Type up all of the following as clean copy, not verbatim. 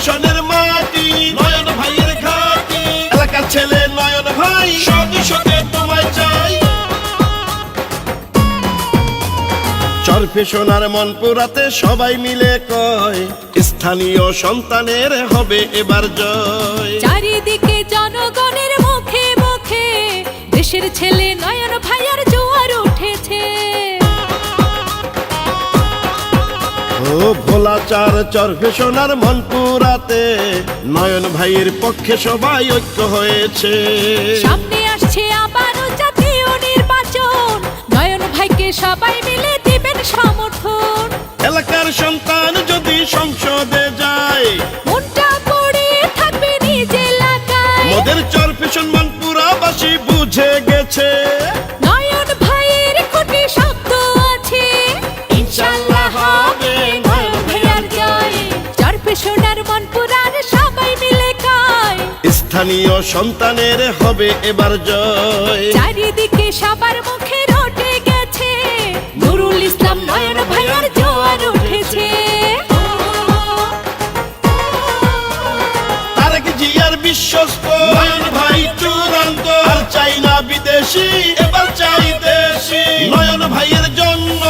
চরফেশনের মাটি নয়ন ভাইয়ের ঘাটি, এলাকার ছেলে নয়ন ভাই, শত শত তোমায় চাই। চরফেশনার মনপুরাতে সবাই মিলে কয়, স্থানীয় সন্তানের হবে এবার জয়। চারিদিকে জনগণের মুখে মুখে দেশের ছেলে নয়ন ভাইয়ার জোয়ার উঠেছে। ও ভোলাচার চরফেশনার মনপুরাতে নয়ন ভাইয়ের পক্ষে সবাই ঐক্য হয়েছে। সামনে আসছে আবারও জাতীয় নির্বাচন, নয়ন ভাইকে সবাই মিলে দিবেন সমর্থন। এলাকার সন্তান যদি সংসদে যায়, মনটা পড়ে থাকবে নিজ এলাকায়। মোদের চরফেশন মনপুরাবাসী বুঝে গেছে, নয়ন ভাইয়ের খুঁটি শক্ত আছে, ইনশাআল্লাহ হবে নয়ন ভাইয়ার জয়। চরফেশনার মনপুরার সবাই মিলে কয়, স্থানীয় সন্তানের হবে এবার জয়। চারিদিকে সবার মুখে রটে গেছে, নুরুল ইসলাম নয়ন ভাইয়ার জোয়ার উঠেছে। তারেক জিয়ার বিশ্বস্ত নয়ন ভাই চূড়ান্ত, আর চাই না বিদেশি, এবার চাই দেশি। নয়ন ভাইয়ের জন্য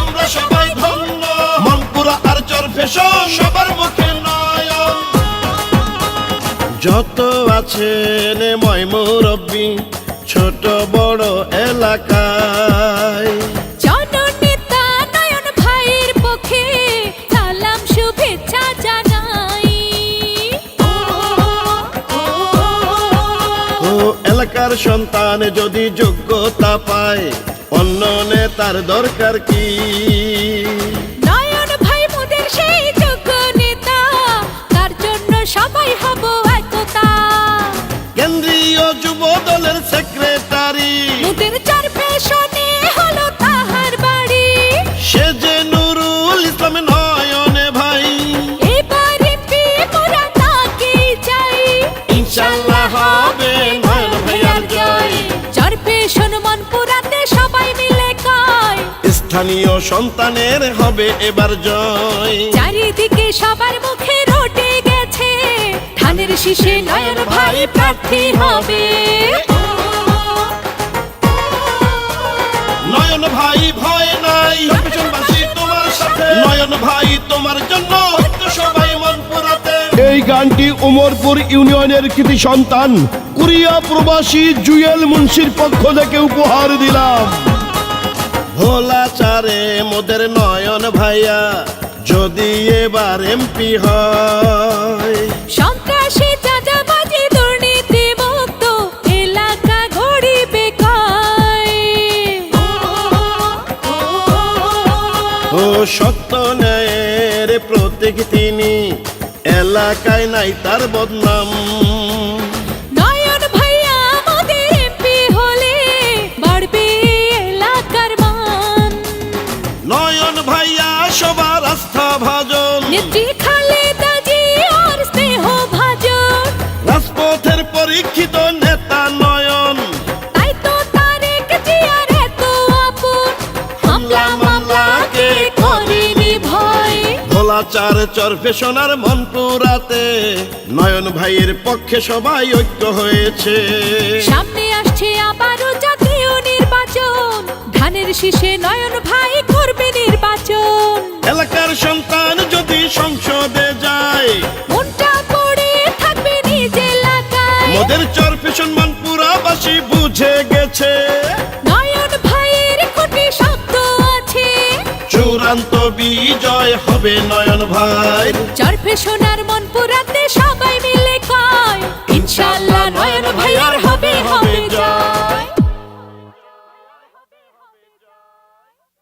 আমরা সবাই ধন্য, মনপুরা আর চরফেশন সবার মুখে নয়ন। যত আছেন ময়মুরব্বি ছোট বড় এলাকায়, জননেতা নয়ন ভাইয়ের পক্ষে সালাম শুভেচ্ছা জানাই। ও এলাকার সন্তান যদি যোগ্যতা পায়, অন্য নেতার দরকার কি? নয়ন ভাই মোদের সেই যোগ্য নেতা, তার জন্য সবাই হব একতা। কেন্দ্রীয় যুব দলের সেক্রেটারি, মোদের চরফেশনে হলো তাহার বাড়ি। সে যে নুরুল ইসলাম নয়ন ভাই, এবার এমপি মোরা তাকেই চাই, ইনশাআল্লাহ হবে নয়ন ভাইয়ার জয়। চরফেশন মনপুরাতে সবাই মিলে কয়, স্থানীয় সন্তানের হবে এবার জয়। চারিদিকে সবার মুখে রটে গেছে, ধানের শীষে নয়ন ভাই প্রার্থী হবে। নয়ন ভাই ভয় নাই, চরফেশনবাসী তোমার সাথে, নয়ন ভাই তোমার জন্য ঐক্য সবাই মনপুরাতে। এই গানটি উমরপুর ইউনিয়নের কৃতি সন্তান কুরিয়া প্রবাসী জুয়েল মুন্সির পক্ষ থেকে উপহার দিলাম। ভোলাচারে মোদের নয়ন ভাইয়া যদি এবার এমপি হয়, সন্ত্রাসী চাঁদাবাজি দুর্নীতি মুক্ত এলাকা গড়িবে কয়। ও সত্য ন্যায়ের প্রতীক তিনি, এলাকায় নাই তার বদনাম। নয়ন ভাইয়া আমাদের এমপি হলে বাড়বে এলাকার মান। নয়ন ভাইয়া সবার আস্থা ভাজন, নেত্রী খালেদা জিয়ার স্নেহ ভাজন, রাজপথের পরীক্ষিত নেতা নয়ন। তাই তো তারেক জিয়ার এত আপন, হামলা মামলাকে করেনি ভয়। ভোলাচার চরফেশনার মনপুরাতে নয়ন ভাইয়ের পক্ষে সবাই ঐক্য হয়েছে। সামনে আসছে আবারও জাতীয় নির্বাচন, ধানের শীষে নয়ন ভাই করবে নির্বাচন। এলাকার সন্তান যদি সংসদে যায়, মনটা পড়ে থাকবে নিজ এলাকায়। মোদের চরফেশন মনপুরাবাসী বুঝে গেছে, নয়ন ভাইয়ের খুঁটি শক্ত আছে, চূড়ান্ত বিজয় হবে নয়ন ভাই। চরফেশনার মনপুরাতে সবাই